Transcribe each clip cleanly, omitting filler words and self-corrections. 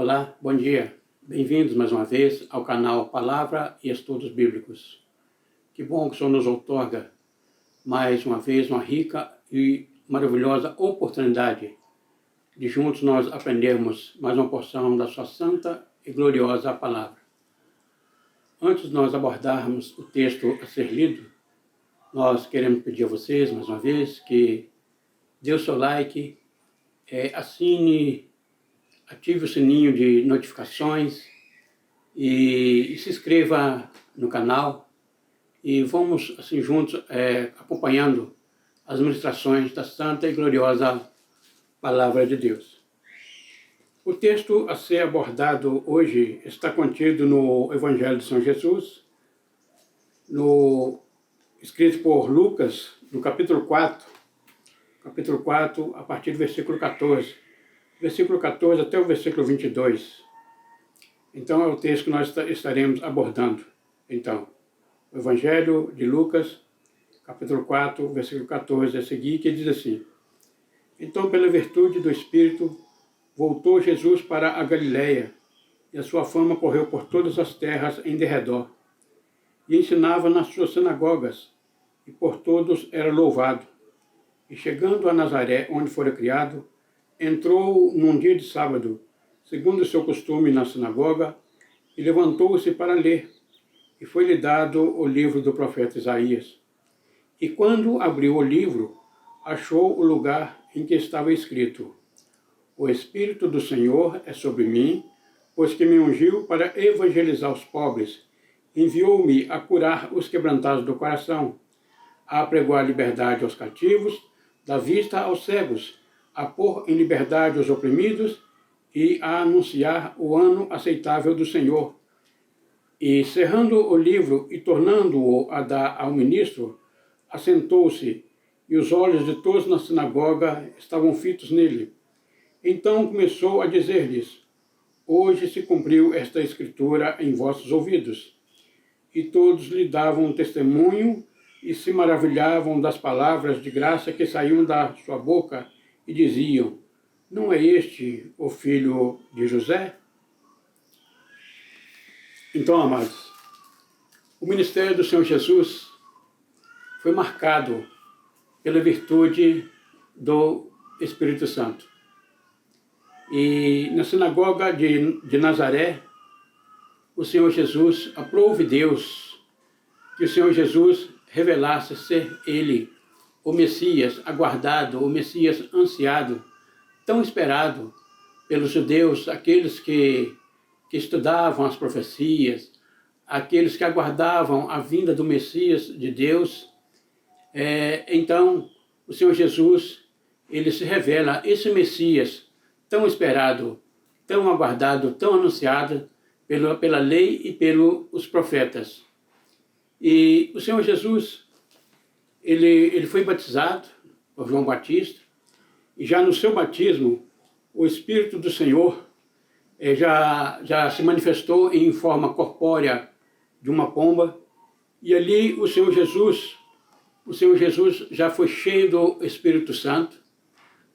Olá, bom dia. Bem-vindos mais uma vez ao canal Palavra e Estudos Bíblicos. Que bom que o Senhor nos outorga mais uma vez uma rica e maravilhosa oportunidade de juntos nós aprendermos mais uma porção da sua santa e gloriosa palavra. Antes de nós abordarmos o texto a ser lido, nós queremos pedir a vocês mais uma vez que dê o seu like, assine, ative o sininho de notificações e se inscreva no canal e vamos assim juntos acompanhando as ministrações da santa e gloriosa Palavra de Deus. O texto a ser abordado hoje está contido no Evangelho de São Jesus, escrito por Lucas, no capítulo 4, a partir do versículo 14. Versículo 14 até o versículo 22. Então, é o texto que nós estaremos abordando. Então, o Evangelho de Lucas, capítulo 4, versículo 14 a seguir, que diz assim: Então, pela virtude do Espírito, voltou Jesus para a Galileia, e a sua fama correu por todas as terras em derredor. E ensinava nas suas sinagogas, e por todos era louvado. E chegando a Nazaré, onde fora criado, entrou num dia de sábado, segundo o seu costume na sinagoga, e levantou-se para ler. E foi-lhe dado o livro do profeta Isaías. E quando abriu o livro, achou o lugar em que estava escrito: O Espírito do Senhor é sobre mim, pois que me ungiu para evangelizar os pobres. Enviou-me a curar os quebrantados do coração, a apregoar liberdade aos cativos, dar vista aos cegos, a pôr em liberdade os oprimidos e a anunciar o ano aceitável do Senhor. E, cerrando o livro e tornando-o a dar ao ministro, assentou-se, e os olhos de todos na sinagoga estavam fitos nele. Então começou a dizer-lhes: Hoje se cumpriu esta escritura em vossos ouvidos. E todos lhe davam testemunho e se maravilhavam das palavras de graça que saíam da sua boca, e diziam: Não é este o filho de José? Então, amados, o ministério do Senhor Jesus foi marcado pela virtude do Espírito Santo. E na sinagoga de Nazaré, o Senhor Jesus, aprove Deus que o Senhor Jesus revelasse ser Ele o Messias aguardado, o Messias ansiado, tão esperado pelos judeus, aqueles que estudavam as profecias, aqueles que aguardavam a vinda do Messias de Deus. Então, o Senhor Jesus, ele se revela, esse Messias tão esperado, tão aguardado, tão anunciado pela lei e pelos profetas. E o Senhor Jesus, ele foi batizado por João Batista, e já no seu batismo, o Espírito do Senhor já se manifestou em forma corpórea de uma pomba, e ali o Senhor Jesus já foi cheio do Espírito Santo,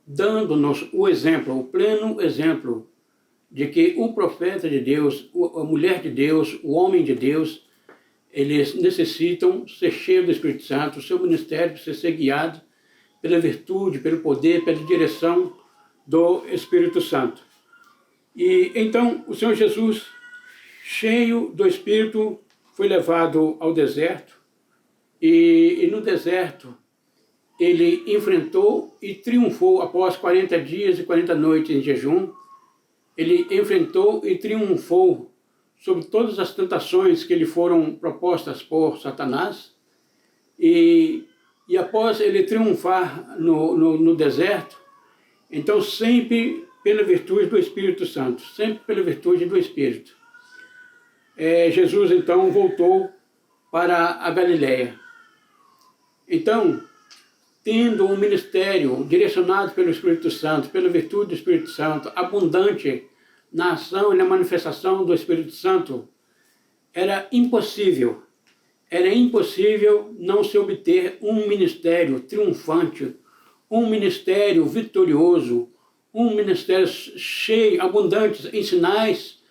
dando-nos o exemplo, o pleno exemplo, de que o profeta de Deus, a mulher de Deus, o homem de Deus, eles necessitam ser cheios do Espírito Santo, o seu ministério precisa ser guiado pela virtude, pelo poder, pela direção do Espírito Santo. E então o Senhor Jesus, cheio do Espírito, foi levado ao deserto, e no deserto ele enfrentou e triunfou após 40 dias e 40 noites em jejum. Ele enfrentou e triunfou sobre todas as tentações que lhe foram propostas por Satanás, e após ele triunfar no deserto, então sempre pela virtude do Espírito Santo, sempre pela virtude do Espírito, Jesus então voltou para a Galileia. Então, tendo um ministério direcionado pelo Espírito Santo, pela virtude do Espírito Santo, abundante na ação e na manifestação do Espírito Santo, era impossível não se obter um ministério triunfante, um ministério vitorioso, um ministério cheio, abundante em sinais,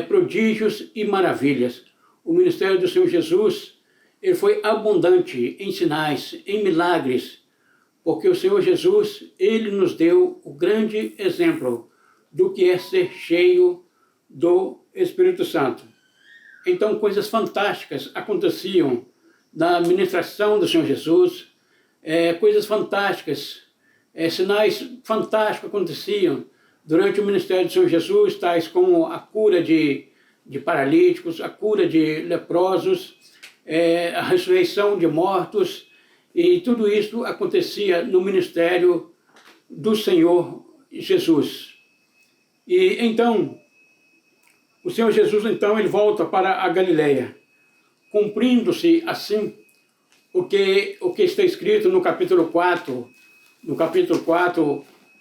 prodígios e maravilhas. O ministério do Senhor Jesus, ele foi abundante em sinais, em milagres, porque o Senhor Jesus, ele nos deu o grande exemplo do que é ser cheio do Espírito Santo. Então, coisas fantásticas aconteciam na ministração do Senhor Jesus, coisas fantásticas, sinais fantásticos aconteciam durante o ministério do Senhor Jesus, tais como a cura de paralíticos, a cura de leprosos, a ressurreição de mortos, e tudo isso acontecia no ministério do Senhor Jesus. E então, o Senhor Jesus, então, ele volta para a Galileia, cumprindo-se assim o que está escrito no capítulo 4,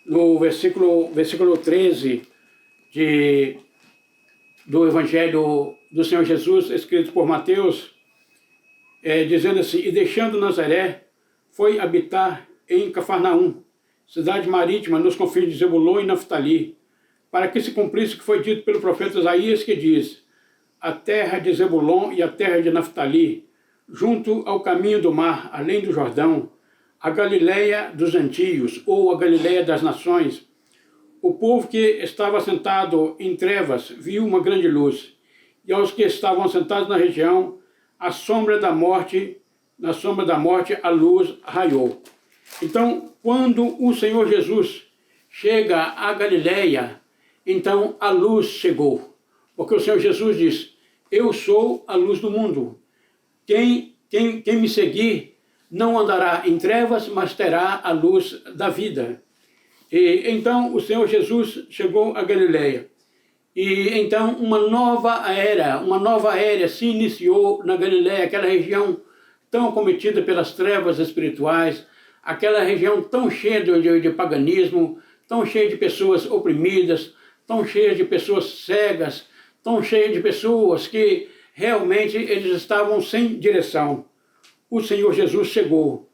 no versículo 13 do Evangelho do Senhor Jesus, escrito por Mateus, dizendo assim: e deixando Nazaré, foi habitar em Cafarnaum, cidade marítima nos confins de Zebulon e Naftali, para que se cumprisse o que foi dito pelo profeta Isaías, que diz: a terra de Zebulon e a terra de Naftali, junto ao caminho do mar, além do Jordão, a Galileia dos gentios, ou a Galileia das nações. O povo que estava sentado em trevas viu uma grande luz, e aos que estavam sentados na região, na sombra da morte, a luz raiou. Então, quando o Senhor Jesus chega à Galileia, então a luz chegou. Porque o Senhor Jesus diz: eu sou a luz do mundo. Quem me seguir não andará em trevas, mas terá a luz da vida. E então o Senhor Jesus chegou à Galileia. E então uma nova era se iniciou na Galileia, aquela região tão acometida pelas trevas espirituais, aquela região tão cheia de paganismo, tão cheia de pessoas oprimidas, tão cheia de pessoas cegas, tão cheia de pessoas que realmente eles estavam sem direção. O Senhor Jesus chegou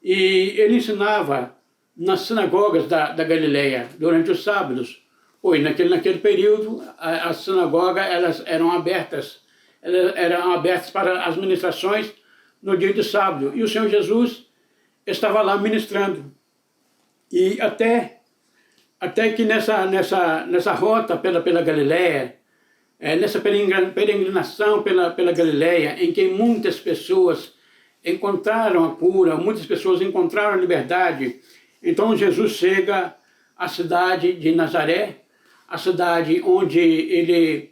e ele ensinava nas sinagogas da Galileia durante os sábados. Pois naquele período as sinagogas eram abertas para as ministrações no dia de sábado. E o Senhor Jesus estava lá ministrando. E até que nessa rota pela Galileia, nessa peregrinação pela Galileia, em que muitas pessoas encontraram a cura, muitas pessoas encontraram a liberdade, então Jesus chega à cidade de Nazaré, a cidade onde ele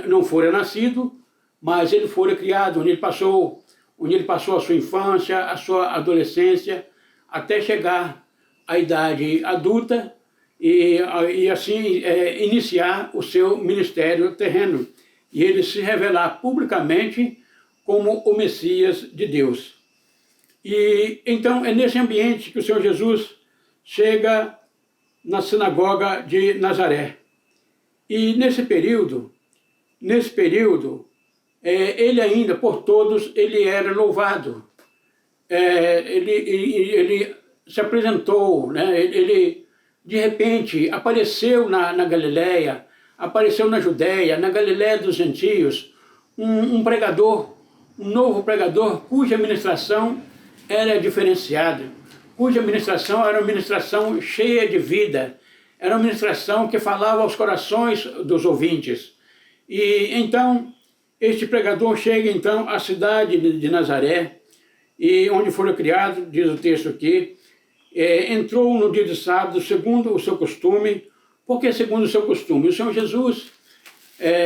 não fora nascido, mas ele fora criado, onde ele passou a sua infância, a sua adolescência, até chegar à idade adulta e assim iniciar o seu ministério terreno e ele se revelar publicamente como o Messias de Deus. E então é nesse ambiente que o Senhor Jesus chega na sinagoga de Nazaré. E nesse período, ele ainda, por todos, ele era louvado. Ele se apresentou, né? Ele, de repente, apareceu na Galileia, apareceu na Judéia, na Galileia dos gentios, um pregador, um novo pregador, cuja ministração era diferenciada, cuja ministração era uma ministração cheia de vida, era uma ministração que falava aos corações dos ouvintes. E então, este pregador chega então à cidade de Nazaré, e onde foi criado, diz o texto aqui, entrou no dia de sábado, segundo o seu costume. Por que segundo o seu costume? O Senhor Jesus,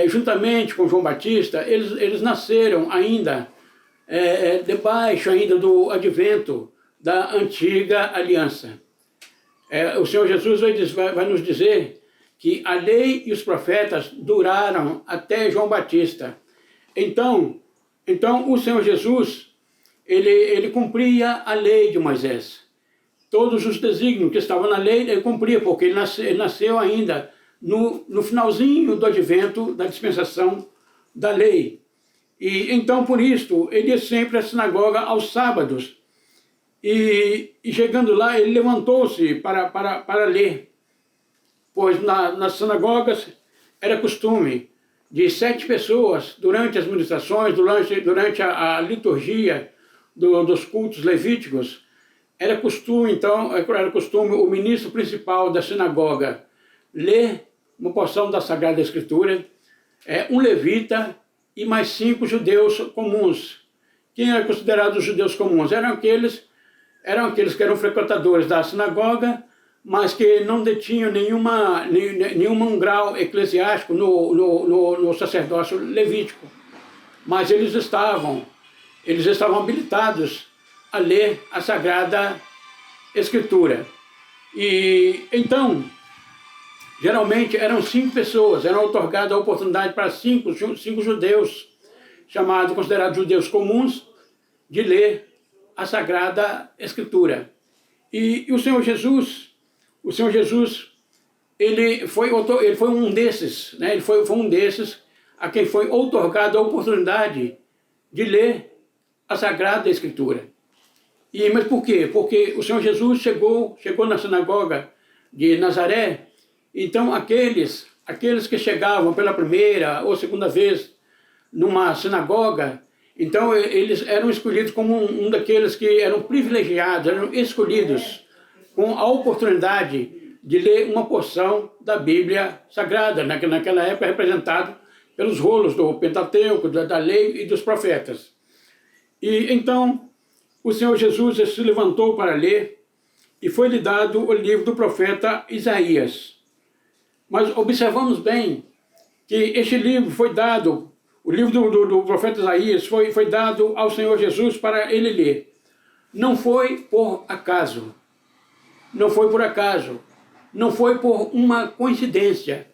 juntamente com João Batista, eles nasceram ainda, debaixo ainda do advento da antiga aliança. O Senhor Jesus vai nos dizer que a lei e os profetas duraram até João Batista. Então o Senhor Jesus, ele cumpria a lei de Moisés. Todos os desígnios que estavam na lei, ele cumpria, porque ele nasceu ainda no finalzinho do advento da dispensação da lei. E então, por isso, ele ia sempre à sinagoga aos sábados. E chegando lá, ele levantou-se para ler. pois nas sinagogas era costume de 7 pessoas, durante as ministrações, durante a liturgia dos cultos levíticos, era costume, então, era costume o ministro principal da sinagoga ler uma porção da Sagrada Escritura, um levita e mais 5 judeus comuns. Quem eram considerados os judeus comuns? Eram aqueles que eram frequentadores da sinagoga, mas que não detinham nenhum grau eclesiástico no sacerdócio levítico. Mas eles estavam habilitados a ler a Sagrada Escritura. E então, geralmente eram 5 pessoas, eram otorgadas a oportunidade para 5 judeus, considerados judeus comuns, de ler a Sagrada Escritura. E o Senhor Jesus, ele foi um desses, né? Ele foi um desses a quem foi otorgada a oportunidade de ler a Sagrada Escritura. Mas por quê? Porque o Senhor Jesus chegou na sinagoga de Nazaré. Então aqueles que chegavam pela primeira ou segunda vez numa sinagoga, então eles eram escolhidos como um daqueles que eram privilegiados, eram escolhidos com a oportunidade de ler uma porção da Bíblia Sagrada, naquela época representado pelos rolos do Pentateuco, da lei e dos profetas. E então o Senhor Jesus se levantou para ler e foi-lhe dado o livro do profeta Isaías. Mas observamos bem que este livro foi dado, o livro do profeta Isaías foi dado ao Senhor Jesus para ele ler. Não foi por acaso, não foi por acaso, não foi por uma coincidência,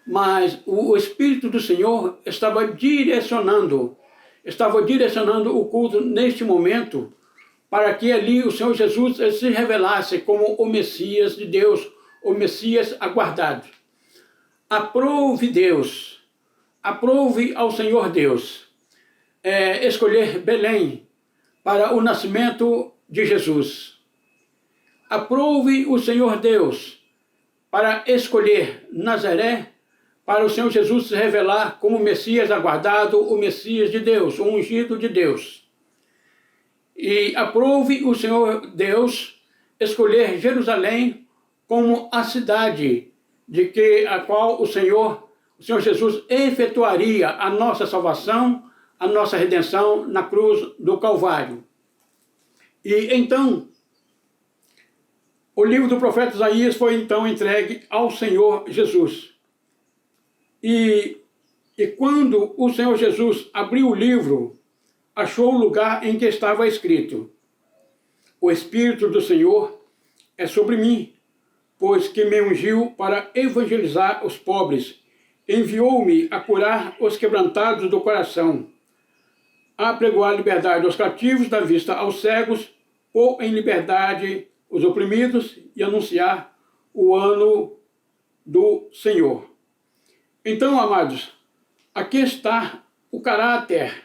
mas o Espírito do Senhor estava direcionando o culto neste momento, para que ali o Senhor Jesus se revelasse como o Messias de Deus, o Messias aguardado. Aprove ao Senhor Deus escolher Belém para o nascimento de Jesus. Aprove o Senhor Deus para escolher Nazaré para o Senhor Jesus se revelar como o Messias aguardado, o Messias de Deus, o ungido de Deus. E aprove o Senhor Deus escolher Jerusalém como a cidade a qual o Senhor Jesus efetuaria a nossa salvação, a nossa redenção na cruz do Calvário. E então, o livro do profeta Isaías foi então entregue ao Senhor Jesus. E quando o Senhor Jesus abriu o livro, achou o lugar em que estava escrito: o Espírito do Senhor é sobre mim, pois que me ungiu para evangelizar os pobres, enviou-me a curar os quebrantados do coração, a pregoar liberdade aos cativos, dar vista aos cegos, pôr em liberdade os oprimidos e anunciar o ano do Senhor. Então, amados, aqui está o caráter,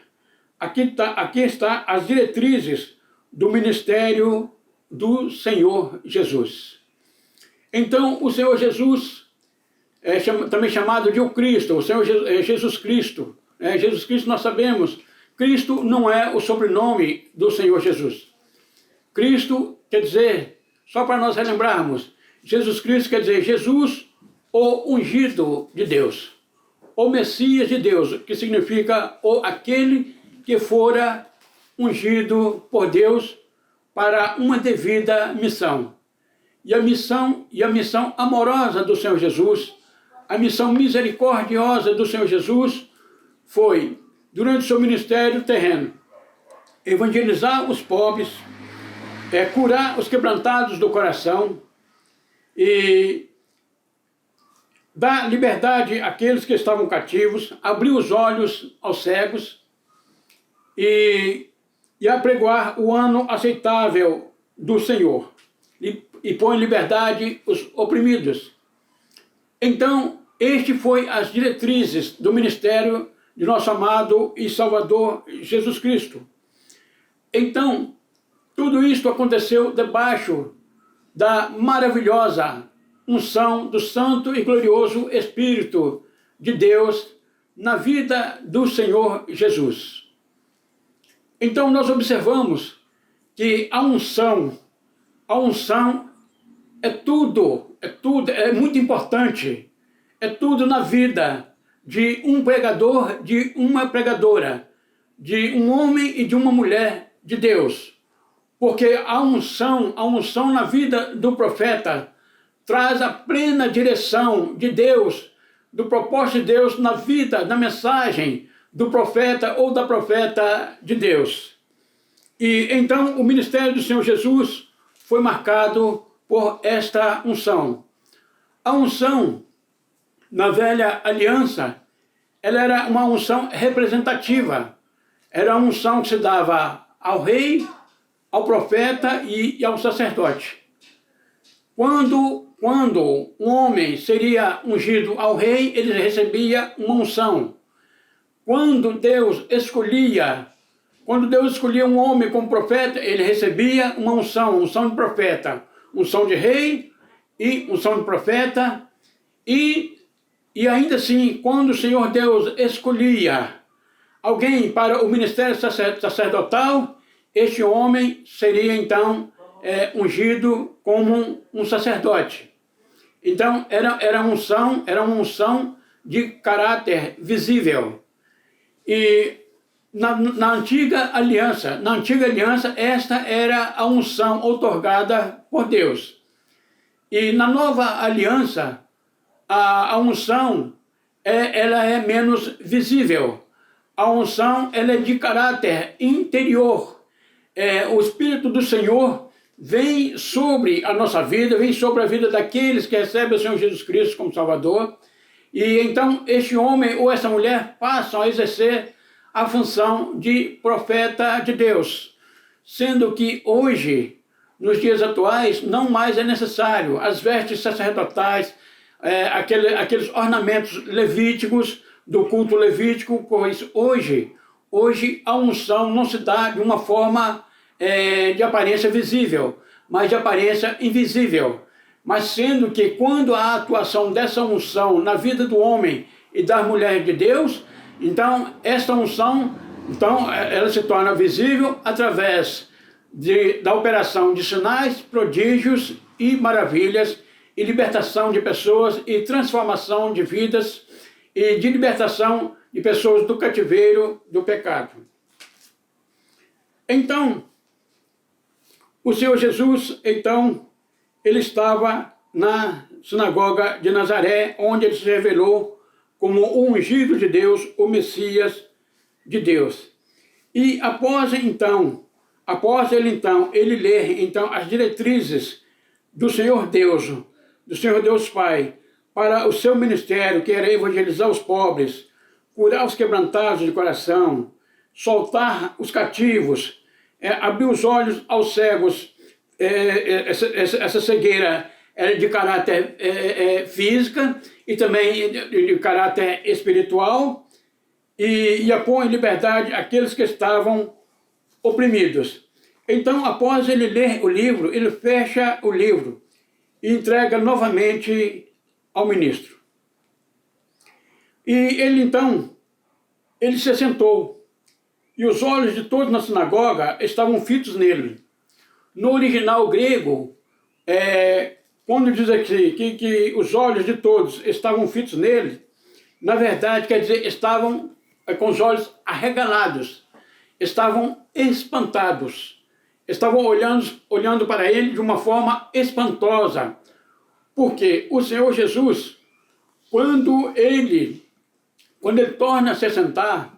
aqui está as diretrizes do ministério do Senhor Jesus. Então, o Senhor Jesus é também chamado de o Cristo, o Senhor Jesus Cristo. Jesus Cristo, nós sabemos, Cristo não é o sobrenome do Senhor Jesus. Cristo quer dizer, só para nós relembrarmos, Jesus Cristo quer dizer Jesus, o ungido de Deus, o Messias de Deus, que significa aquele que fora ungido por Deus para uma devida missão. E a missão amorosa do Senhor Jesus, a missão misericordiosa do Senhor Jesus foi, durante o seu ministério terreno, evangelizar os pobres, curar os quebrantados do coração e dar liberdade àqueles que estavam cativos, abrir os olhos aos cegos e apregoar o ano aceitável do Senhor e pôr em liberdade os oprimidos. Então, este foi as diretrizes do ministério de nosso amado e Salvador Jesus Cristo. Então, tudo isto aconteceu debaixo da maravilhosa unção do Santo e Glorioso Espírito de Deus na vida do Senhor Jesus. Então nós observamos que a unção é muito importante, é tudo na vida de um pregador, de uma pregadora, de um homem e de uma mulher de Deus. Porque a unção na vida do profeta traz a plena direção de Deus, do propósito de Deus na vida, na mensagem do profeta ou da profeta de Deus. E então o ministério do Senhor Jesus foi marcado por esta unção. A unção na velha aliança, ela era uma unção representativa. Era uma unção que se dava ao rei, ao profeta e ao sacerdote. Quando um homem seria ungido ao rei, ele recebia uma unção. Quando Deus escolhia um homem como profeta, ele recebia uma unção de profeta, unção de rei e unção de profeta. E ainda assim, quando o Senhor Deus escolhia alguém para o ministério sacerdotal, este homem seria então ungido como um sacerdote. Então era uma unção de caráter visível. E na antiga aliança, esta era a unção outorgada por Deus. E na nova aliança, a unção ela é menos visível. A unção ela é de caráter interior. O Espírito do Senhor vem sobre a nossa vida, vem sobre a vida daqueles que recebem o Senhor Jesus Cristo como Salvador. E então este homem ou essa mulher passam a exercer a função de profeta de Deus. Sendo que hoje, nos dias atuais, não mais é necessário as vestes sacerdotais, aqueles ornamentos levíticos do culto levítico, pois hoje a unção não se dá de uma forma de aparência visível, mas de aparência invisível. Mas sendo que quando há atuação dessa unção na vida do homem e da mulher de Deus, então esta unção ela se torna visível através da operação de sinais, prodígios e maravilhas, e libertação de pessoas e transformação de vidas, e de libertação de pessoas do cativeiro do pecado. Então, o Senhor Jesus, ele estava na sinagoga de Nazaré, onde ele se revelou como o ungido de Deus, o Messias de Deus. E após ele ler as diretrizes do Senhor Deus Pai, para o seu ministério, que era evangelizar os pobres, curar os quebrantados de coração, soltar os cativos, abrir os olhos aos cegos. Essa cegueira era de caráter física e também de caráter espiritual, e a pôr em liberdade aqueles que estavam oprimidos. Então, após ele ler o livro, ele fecha o livro e entrega novamente ao ministro. E ele se sentou, e os olhos de todos na sinagoga estavam fitos nele. No original grego, quando diz aqui que os olhos de todos estavam fitos nele, na verdade quer dizer, estavam com os olhos arregalados, estavam espantados, estavam olhando para ele de uma forma espantosa, porque o Senhor Jesus, quando ele torna a se assentar,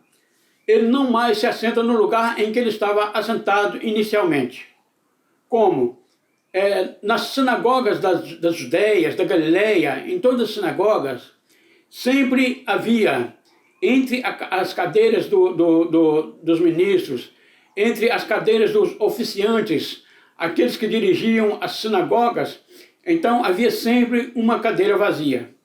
ele não mais se assenta no lugar em que ele estava assentado inicialmente. Como? Nas sinagogas das Judeias, da Galileia, em todas as sinagogas, sempre havia, entre as cadeiras dos ministros, entre as cadeiras dos oficiantes, aqueles que dirigiam as sinagogas, então havia sempre uma cadeira vazia.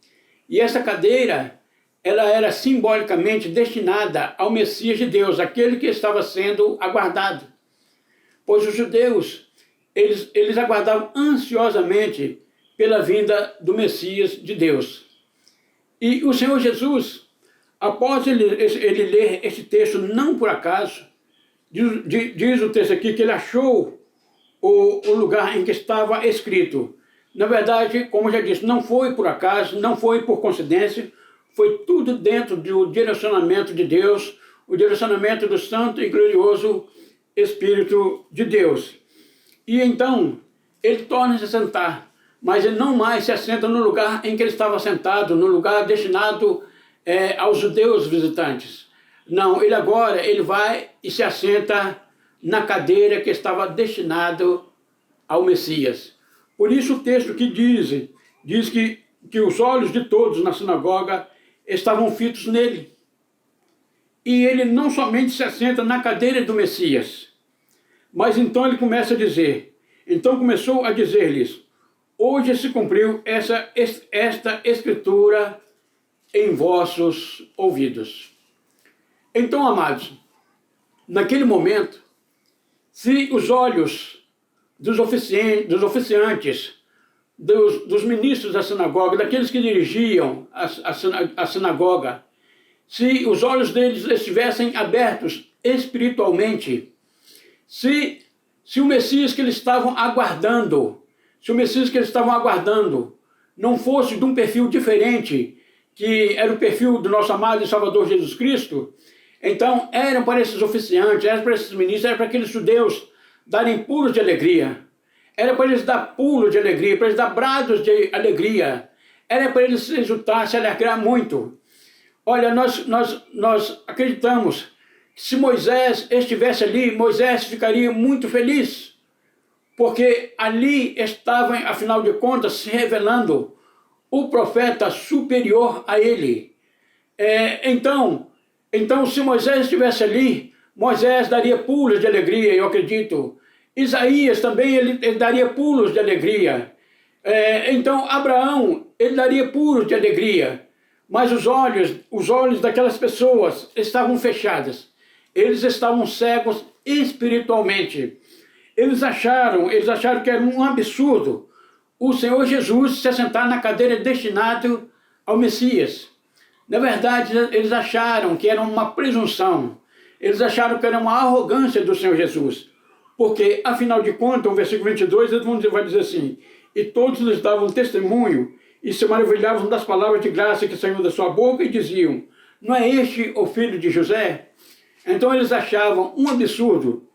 E essa cadeira, ela era simbolicamente destinada ao Messias de Deus, aquele que estava sendo aguardado. Pois os judeus, eles aguardavam ansiosamente pela vinda do Messias de Deus. E o Senhor Jesus, após ele ler esse texto, não por acaso, diz o texto aqui que ele achou o lugar em que estava escrito. Na verdade, como eu já disse, não foi por acaso, não foi por coincidência, foi tudo dentro do direcionamento de Deus, o direcionamento do Santo e Glorioso Espírito de Deus. E então, ele torna-se a sentar, mas ele não mais se assenta no lugar em que ele estava sentado, no lugar destinado aos judeus visitantes. Não, ele vai e se assenta na cadeira que estava destinado ao Messias. Por isso o texto que diz que os olhos de todos na sinagoga estavam fitos nele. E ele não somente se assenta na cadeira do Messias, mas então ele começa a dizer, então começou a dizer-lhes, hoje se cumpriu esta escritura em vossos ouvidos. Então, amados, naquele momento, se os olhos dos oficiantes, dos ministros da sinagoga, daqueles que dirigiam a sinagoga, se os olhos deles estivessem abertos espiritualmente, se o Messias que eles estavam aguardando, não fosse de um perfil diferente, que era o perfil do nosso amado e Salvador Jesus Cristo, então eram para esses oficiantes, eram para esses ministros, eram para aqueles judeus darem pulos de alegria, era para eles dar pulos de alegria, para eles dar brados de alegria, era para eles se exultar, se alegrar muito. Olha, nós acreditamos que se Moisés estivesse ali, Moisés ficaria muito feliz, porque ali estava, afinal de contas, se revelando o profeta superior a ele. Então, se Moisés estivesse ali, Moisés daria pulos de alegria, eu acredito. Isaías também, ele daria pulos de alegria. Então, Abraão, ele daria pulos de alegria. Mas os olhos daquelas pessoas estavam fechados. Eles estavam cegos espiritualmente. Eles acharam que era um absurdo o Senhor Jesus se assentar na cadeira destinada ao Messias. Na verdade, eles acharam que era uma presunção. Eles acharam que era uma arrogância do Senhor Jesus. Porque, afinal de contas, o versículo 22, ele vai dizer assim, e todos lhes davam testemunho e se maravilhavam das palavras de graça que saíam da sua boca e diziam, não é este o filho de José? Então eles achavam um absurdo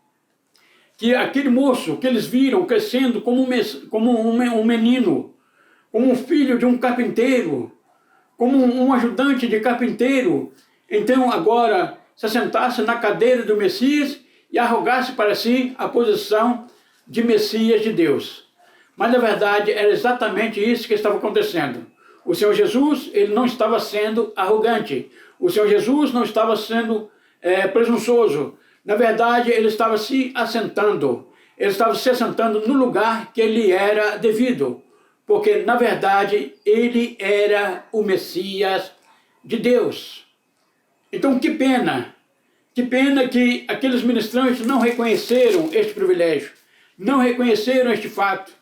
que aquele moço que eles viram crescendo como um menino, como um filho de um carpinteiro, como um ajudante de carpinteiro, então agora se assentasse na cadeira do Messias e arrogasse para si a posição de Messias de Deus. Mas na verdade era exatamente isso que estava acontecendo. O Senhor Jesus, ele não estava sendo arrogante. O Senhor Jesus não estava sendo presunçoso. Na verdade, ele estava se assentando. Ele estava se assentando no lugar que ele era devido. Porque, na verdade, ele era o Messias de Deus. Então, que pena que aqueles ministrantes não reconheceram este privilégio, não reconheceram este fato.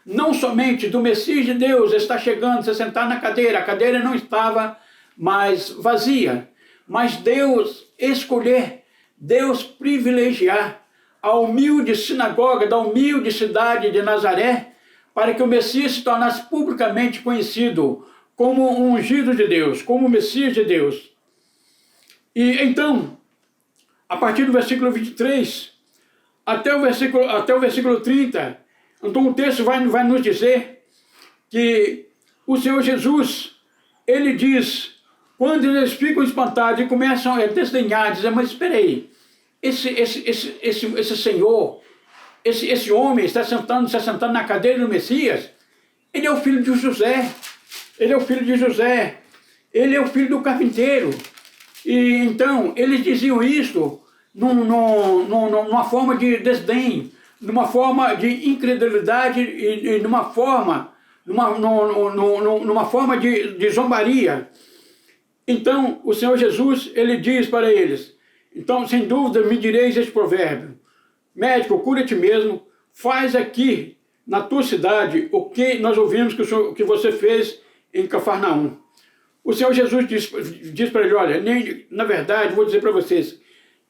Não somente do Messias de Deus está chegando, se sentar na cadeira, a cadeira não estava mais vazia, mas Deus escolher, Deus privilegiar a humilde sinagoga da humilde cidade de Nazaré, para que o Messias se tornasse publicamente conhecido como um ungido de Deus, como o Messias de Deus. E então, a partir do versículo 23, até o versículo 30, então o texto vai nos dizer que o Senhor Jesus, ele diz, quando eles ficam espantados e começam a desdenhar, dizer, mas espera aí, esse Senhor, esse homem está se assentando na cadeira do Messias, ele é o filho de José, ele é o filho do carpinteiro. E então, eles diziam isso numa forma de desdém, numa forma de incredulidade e numa forma de zombaria. Então, o Senhor Jesus, ele diz para eles, então, sem dúvida, me direis este provérbio, médico, cura-te mesmo, faz aqui na tua cidade o que nós ouvimos que você fez em Cafarnaum. O Senhor Jesus diz para ele, olha, na verdade, vou dizer para vocês,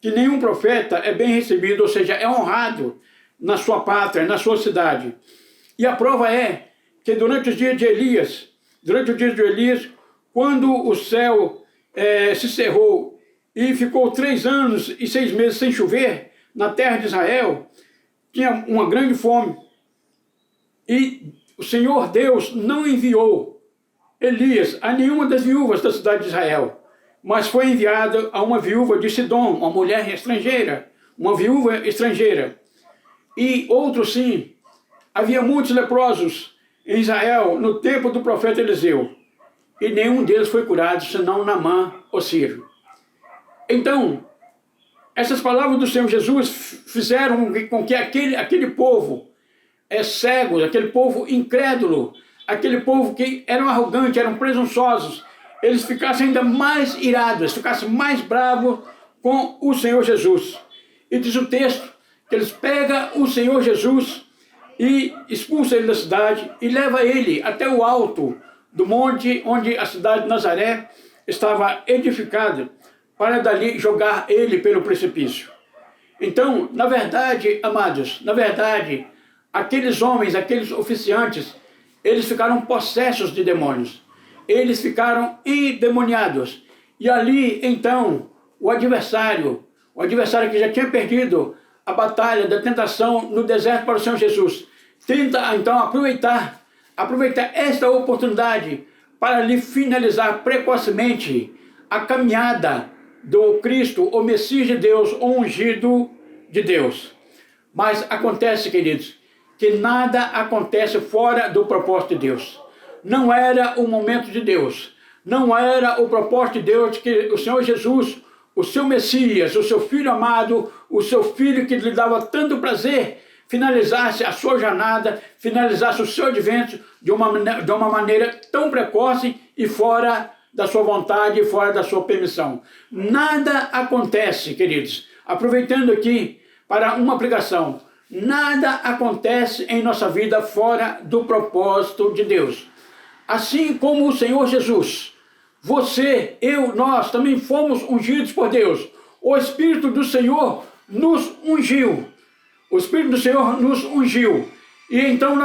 que nenhum profeta é bem recebido, ou seja, é honrado na sua pátria, na sua cidade. E a prova é que durante os dias de Elias, quando o céu se cerrou e ficou 3 anos e 6 meses sem chover na terra de Israel, tinha uma grande fome. E o Senhor Deus não enviou Elias a nenhuma das viúvas da cidade de Israel, mas foi enviado a uma viúva de Sidom, uma mulher estrangeira, uma viúva estrangeira. E outros sim, havia muitos leprosos em Israel no tempo do profeta Eliseu, e nenhum deles foi curado, senão Naamã, o sírio. Então, essas palavras do Senhor Jesus fizeram com que aquele povo cego, aquele povo incrédulo, aquele povo que eram arrogantes, eram presunçosos, eles ficassem ainda mais irados, eles ficassem mais bravos com o Senhor Jesus. E diz o texto que eles pegam o Senhor Jesus e expulsam ele da cidade e levam ele até o alto do monte onde a cidade de Nazaré estava edificada, para dali jogar ele pelo precipício. Então, na verdade, amados, aqueles homens, aqueles oficiantes, eles ficaram possessos de demônios. Eles ficaram endemoniados. E ali, então, o adversário que já tinha perdido a batalha da tentação no deserto para o Senhor Jesus, tenta, então, aproveitar esta oportunidade para ali finalizar precocemente a caminhada do Cristo, o Messias de Deus, o ungido de Deus. Mas acontece, queridos, que nada acontece fora do propósito de Deus. Não era o momento de Deus, não era o propósito de Deus que o Senhor Jesus, o seu Messias, o seu Filho amado, o seu Filho que lhe dava tanto prazer, finalizasse a sua jornada, finalizasse o seu advento de uma maneira tão precoce e fora da sua vontade e fora da sua permissão. Nada acontece, queridos, aproveitando aqui para uma aplicação, nada acontece em nossa vida fora do propósito de Deus. Assim como o Senhor Jesus, você, eu, nós também fomos ungidos por Deus. O Espírito do Senhor nos ungiu. O Espírito do Senhor nos ungiu. E então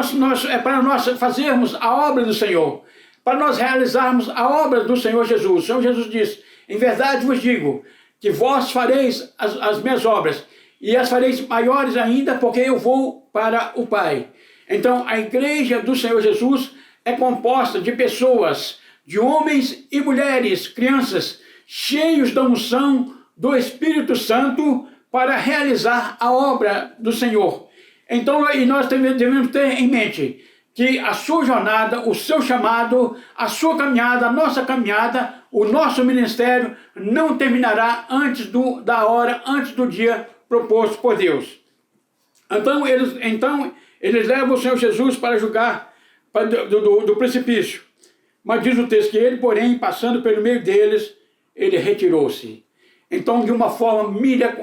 é para nós fazermos a obra do Senhor, para nós realizarmos a obra do Senhor Jesus. O Senhor Jesus diz, em verdade vos digo, que vós fareis as minhas obras, e as fareis maiores ainda, porque eu vou para o Pai. Então, a igreja do Senhor Jesus é composta de pessoas, de homens e mulheres, crianças, cheios da unção do Espírito Santo para realizar a obra do Senhor. Então, e nós devemos ter em mente que a sua jornada, o seu chamado, a sua caminhada, a nossa caminhada, o nosso ministério não terminará antes da hora, antes do dia proposto por Deus. Então eles levam o Senhor Jesus para julgar do precipício. Mas diz o texto que ele, porém, passando pelo meio deles, ele retirou-se. Então, de uma forma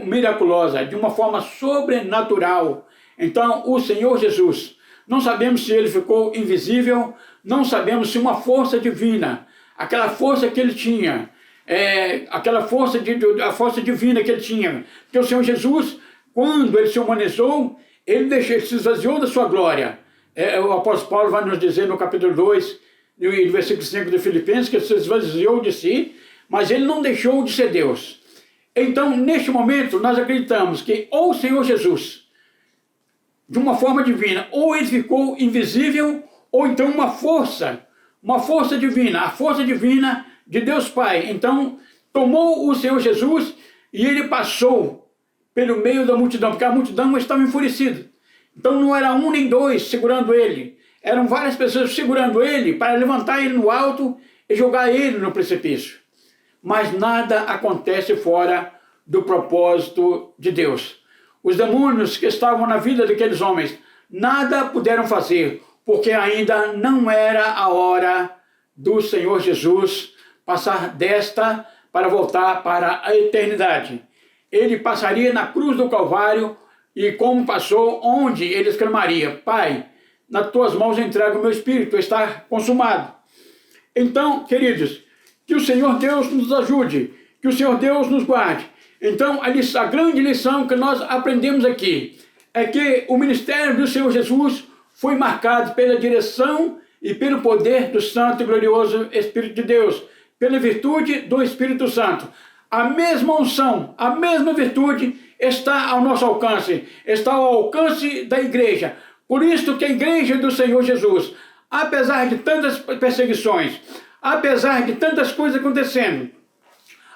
miraculosa, de uma forma sobrenatural, então o Senhor Jesus, não sabemos se ele ficou invisível, não sabemos se uma força divina, aquela força que ele tinha, a força divina que ele tinha, porque o Senhor Jesus, quando ele se humanizou, ele se esvaziou da sua glória. O apóstolo Paulo vai nos dizer no capítulo 2, no versículo 5 de Filipenses, que ele se esvaziou de si, mas ele não deixou de ser Deus. Então, neste momento, nós acreditamos que ou o Senhor Jesus, de uma forma divina, ou ele ficou invisível, ou então uma força divina, a força divina de Deus Pai, então tomou o Senhor Jesus e ele passou pelo meio da multidão, porque a multidão estava enfurecida. Então não era um nem dois segurando ele, eram várias pessoas segurando ele para levantar ele no alto e jogar ele no precipício. Mas nada acontece fora do propósito de Deus. Os demônios que estavam na vida daqueles homens nada puderam fazer, porque ainda não era a hora do Senhor Jesus passar desta para voltar para a eternidade. Ele passaria na cruz do Calvário e como passou, onde ele exclamaria, Pai, nas tuas mãos entrego o meu espírito, está consumado. Então, queridos, que o Senhor Deus nos ajude, que o Senhor Deus nos guarde. Então, a grande lição que nós aprendemos aqui é que o ministério do Senhor Jesus foi marcado pela direção e pelo poder do Santo e Glorioso Espírito de Deus, pela virtude do Espírito Santo. A mesma unção, a mesma virtude está ao nosso alcance, está ao alcance da igreja. Por isso que a igreja do Senhor Jesus, apesar de tantas perseguições, apesar de tantas coisas acontecendo,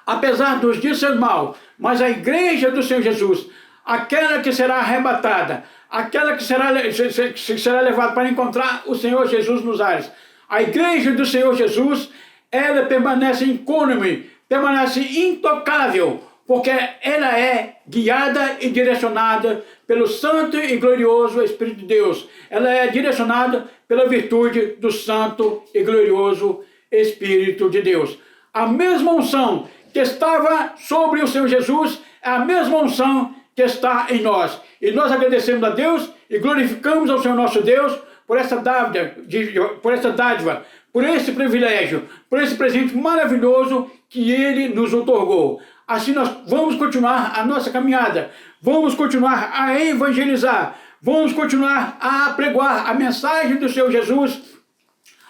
apesar dos dias ser mal, mas a igreja do Senhor Jesus, aquela que será arrebatada, aquela que será levada para encontrar o Senhor Jesus nos ares, a igreja do Senhor Jesus, ela permanece incôlume, permanece intocável, porque ela é guiada e direcionada pelo Santo e Glorioso Espírito de Deus. Ela é direcionada pela virtude do Santo e Glorioso Espírito de Deus. A mesma unção que estava sobre o Senhor Jesus é a mesma unção que está em nós. E nós agradecemos a Deus e glorificamos ao Senhor nosso Deus por essa dádiva, por esse privilégio, por esse presente maravilhoso que Ele nos outorgou. Assim nós vamos continuar a nossa caminhada, vamos continuar a evangelizar, vamos continuar a pregoar a mensagem do Senhor Jesus,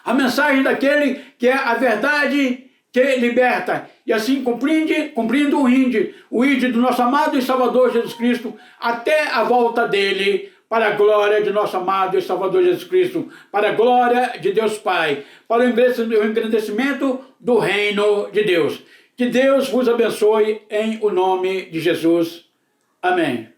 a mensagem daquele que é a verdade que liberta, e assim cumprindo o ide do nosso amado e Salvador Jesus Cristo, até a volta dele, para a glória de nosso amado e Salvador Jesus Cristo, para a glória de Deus Pai, para o engrandecimento do reino de Deus. Que Deus vos abençoe em o nome de Jesus. Amém.